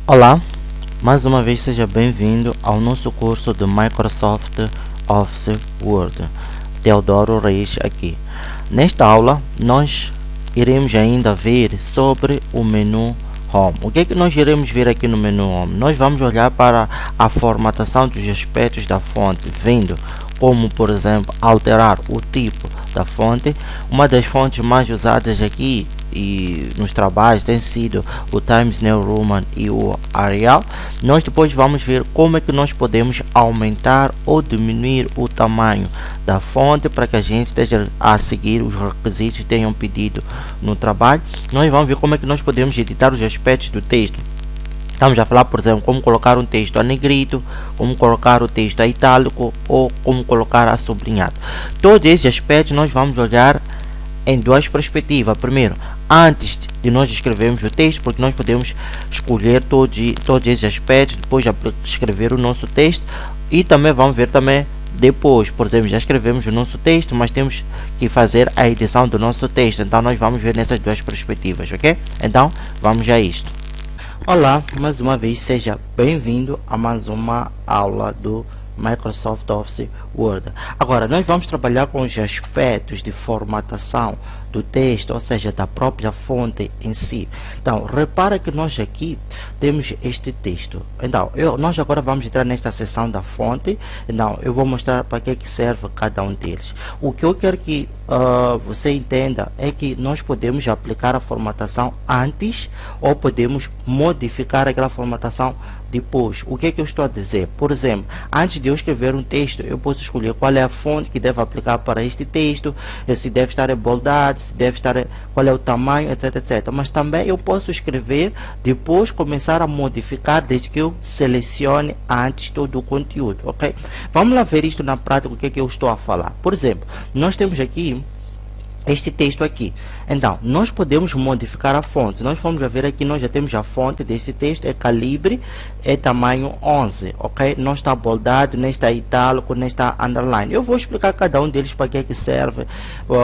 Olá, mais uma vez seja bem-vindo ao nosso curso de Microsoft Office Word. Teodoro Reis aqui. Nesta aula, nós iremos ainda ver sobre o menu Home. O que é que nós iremos ver aqui no menu Home? Nós vamos olhar para a formatação dos aspectos da fonte, vendo como, por exemplo, alterar o tipo da fonte. Uma das fontes mais usadas aqui e nos trabalhos tem sido o Times New Roman e o Arial. Nós depois vamos ver como é que nós podemos aumentar ou diminuir o tamanho da fonte para que a gente esteja a seguir os requisitos que tenham pedido no trabalho. Nós vamos ver como é que nós podemos editar os aspectos do texto. Estamos a falar, por exemplo, como colocar um texto a negrito, como colocar o texto a itálico ou como colocar a sublinhado. Todos esses aspectos nós vamos olhar em duas perspectivas. Primeiro, antes de nós escrevermos o texto, porque nós podemos escolher todos esses aspectos, depois escrever o nosso texto, e também vamos ver também depois. Por exemplo, já escrevemos o nosso texto, mas temos que fazer a edição do nosso texto, então nós vamos ver nessas duas perspectivas, ok? Então, vamos a isto. Olá, mais uma vez seja bem-vindo a mais uma aula do Microsoft Office Word. Agora, nós vamos trabalhar com os aspectos de formatação do texto, ou seja, da própria fonte em si. Então, repara que nós aqui temos este texto. Então, nós agora vamos entrar nesta seção da fonte. Então, eu vou mostrar para que serve cada um deles. O que eu quero que você entenda é que nós podemos aplicar a formatação antes ou podemos modificar aquela formatação depois. O que é que eu estou a dizer? Por exemplo, antes de eu escrever um texto, eu posso escolher qual é a fonte que deve aplicar para este texto, se deve estar boldado, se deve estar, qual é o tamanho, etc, etc. Mas também eu posso escrever, depois começar a modificar desde que eu selecione antes todo o conteúdo, ok? Vamos lá ver isto na prática, o que é que eu estou a falar. Por exemplo, nós temos aqui este texto aqui. Então, nós podemos modificar a fonte. Se nós formos a ver aqui, nós já temos a fonte deste texto, é calibre, é tamanho 11, ok? Não está boldado, nem está itálico, nem está underline. Eu vou explicar cada um deles para que é que serve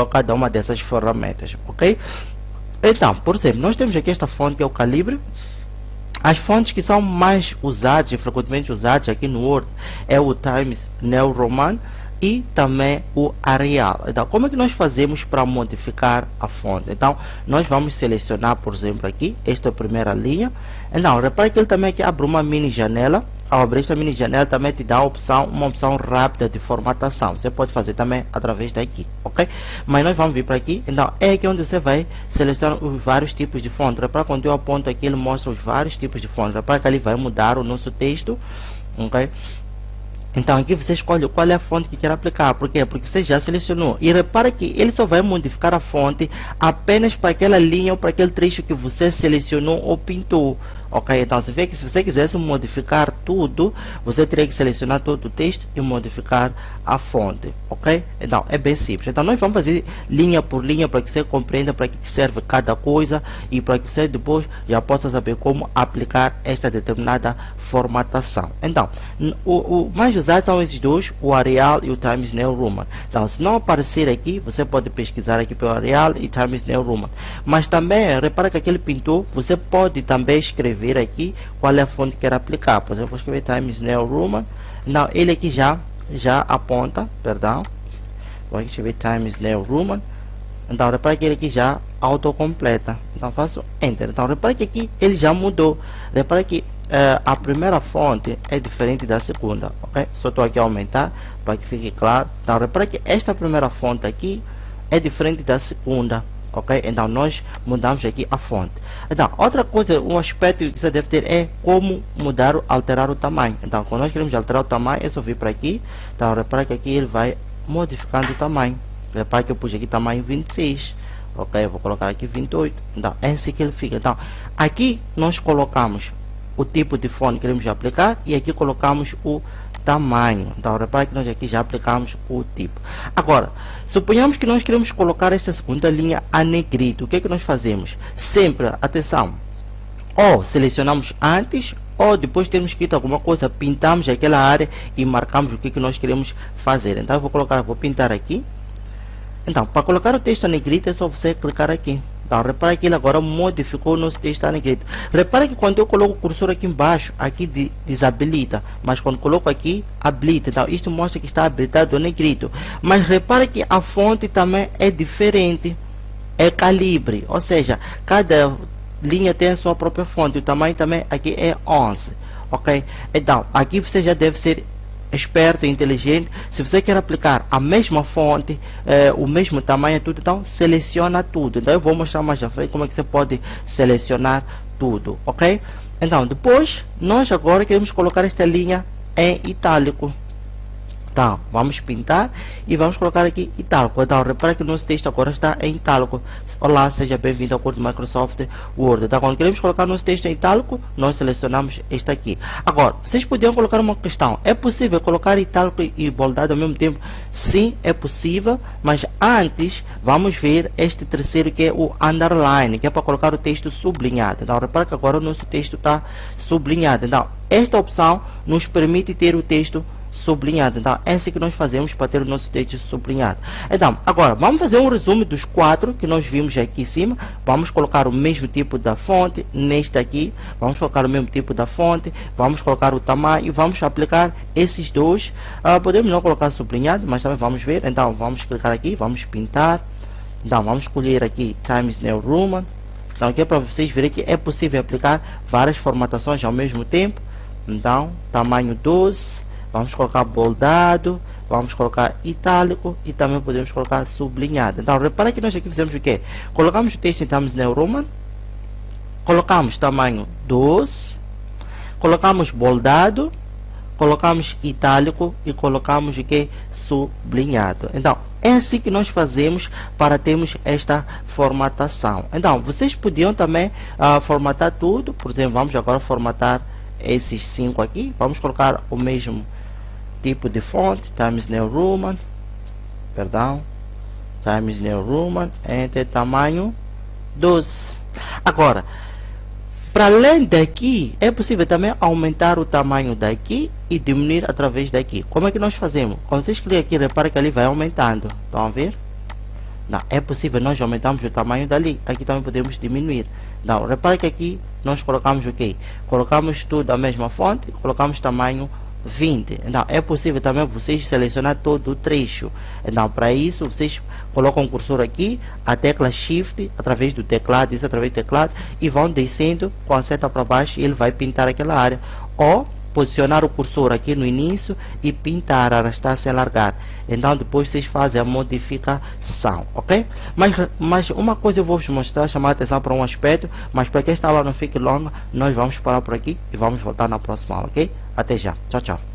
cada uma dessas ferramentas, ok? Então, por exemplo, nós temos aqui esta fonte que é o calibre. As fontes que são mais usadas e frequentemente usadas aqui no Word é o Times New Roman e também o Arial. Então, como é que nós fazemos para modificar a fonte? Então, nós vamos selecionar, por exemplo, aqui, esta primeira linha. Então, repare que ele também aqui abre uma mini janela. Ao abrir esta mini janela, também te dá a opção, uma opção rápida de formatação. Você pode fazer também através daqui, ok? Mas nós vamos vir para aqui. Então, é aqui onde você vai selecionar os vários tipos de fonte. Repare quando eu aponto aqui, ele mostra os vários tipos de fonte. Repare que ele vai mudar o nosso texto, ok? Então, aqui você escolhe qual é a fonte que quer aplicar. Por quê? Porque você já selecionou. E repara que ele só vai modificar a fonte apenas para aquela linha ou para aquele trecho que você selecionou ou pintou. Ok? Então, você vê que se você quisesse modificar tudo, você teria que selecionar todo o texto e modificar a fonte. Ok? Então, é bem simples. Então, nós vamos fazer linha por linha para que você compreenda para que serve cada coisa e para que você depois já possa saber como aplicar esta determinada formatação. Então, o mais usados são esses dois, o Arial e o Times New Roman. Então, se não aparecer aqui, você pode pesquisar aqui pelo Arial e Times New Roman. Mas também, repara que aquele pintor, você pode também escrever aqui qual é a fonte que quer aplicar. Por exemplo, eu vou escrever Times New Roman. Não, ele aqui já aponta, perdão. Vou escrever Times New Roman. Então, repara que ele aqui já autocompleta. Então, faço Enter. Então, repara que aqui ele já mudou. Repara que a primeira fonte é diferente da segunda, ok? Só estou aqui a aumentar para que fique claro. Então, repara que esta primeira fonte aqui é diferente da segunda, ok? Então, nós mudamos aqui a fonte. Então, outra coisa, um aspecto que você deve ter é como mudar, alterar o tamanho. Então, quando nós queremos alterar o tamanho, é só vir para aqui. Então, repara que aqui ele vai modificando o tamanho. Repara que eu pus aqui tamanho 26. Ok, eu vou colocar aqui 28. Então, é assim que ele fica. Então, aqui nós colocamos o tipo de fonte que queremos aplicar e aqui colocamos o tamanho. Então, repare que nós aqui já aplicamos o tipo. Agora, suponhamos que nós queremos colocar esta segunda linha a negrito. O que é que nós fazemos? Sempre, atenção, ou selecionamos antes ou depois temos escrito alguma coisa, pintamos aquela área e marcamos o que nós queremos fazer. Então, eu vou pintar aqui. Então, para colocar o texto a negrito é só você clicar aqui. Então, repara que ele agora modificou o nosso texto está negrito. Repara que quando eu coloco o cursor aqui embaixo, aqui desabilita, mas quando coloco aqui, habilita. Então, isto mostra que está habilitado o negrito. Mas repara que a fonte também é diferente, é calibre, ou seja, cada linha tem a sua própria fonte. O tamanho também aqui é 11, ok? Então, aqui você já deve ser esperto e inteligente. Se você quer aplicar a mesma fonte, o mesmo tamanho, tudo, então seleciona tudo. Então eu vou mostrar mais à frente como é que você pode selecionar tudo, ok? Então depois nós agora queremos colocar esta linha em itálico. Então vamos pintar e vamos colocar aqui itálico. Então repara que o nosso texto agora está em itálico. Olá, seja bem-vindo ao curso Microsoft Word. Então quando queremos colocar nosso texto em itálico, nós selecionamos este aqui. Agora, vocês podiam colocar uma questão: é possível colocar itálico e boldado ao mesmo tempo? Sim, é possível, mas antes vamos ver este terceiro, que é o underline, que é para colocar o texto sublinhado. Então repara que agora o nosso texto está sublinhado. Então esta opção nos permite ter o texto sublinhado. Então é assim que nós fazemos para ter o nosso texto sublinhado. Então agora vamos fazer um resumo dos 4 que nós vimos aqui em cima. Vamos colocar o mesmo tipo da fonte neste aqui, vamos colocar o mesmo tipo da fonte, vamos colocar o tamanho e vamos aplicar esses dois. Podemos não colocar sublinhado, mas também vamos ver. Então vamos clicar aqui, vamos pintar. Então vamos escolher aqui Times New Roman. Então aqui é para vocês verem que é possível aplicar várias formatações ao mesmo tempo. Então tamanho 12, vamos colocar boldado, vamos colocar itálico e também podemos colocar sublinhado. Então repara que nós aqui fizemos o que? Colocamos o texto em Times New Roman, colocamos tamanho 12, colocamos boldado, colocamos itálico e colocamos o que? Sublinhado. Então é assim que nós fazemos para termos esta formatação. Então vocês podiam também formatar tudo. Por exemplo, vamos agora formatar esses 5 aqui. Vamos colocar o mesmo tipo de fonte, Times New Roman, perdão, Times New Roman, entre tamanho 12. Agora, para além daqui, é possível também aumentar o tamanho daqui e diminuir através daqui. Como é que nós fazemos? Quando vocês clicam aqui, repara que ali vai aumentando. Estão a ver? Não, é possível nós aumentarmos o tamanho dali. Aqui também podemos diminuir. Não, repara que aqui nós colocamos o que? Colocamos tudo a mesma fonte, colocamos tamanho 20. Então é possível também vocês selecionar todo o trecho. Então para isso vocês colocam o cursor aqui, a tecla Shift através do teclado, isso através do teclado, e vão descendo com a seta para baixo e ele vai pintar aquela área. Ou posicionar o cursor aqui no início e pintar, arrastar sem largar. Então depois vocês fazem a modificação, ok? Mas uma coisa eu vou vos mostrar, chamar a atenção para um aspecto, mas para que esta aula não fique longa, nós vamos parar por aqui e vamos voltar na próxima aula, ok? Até já, tchau, tchau.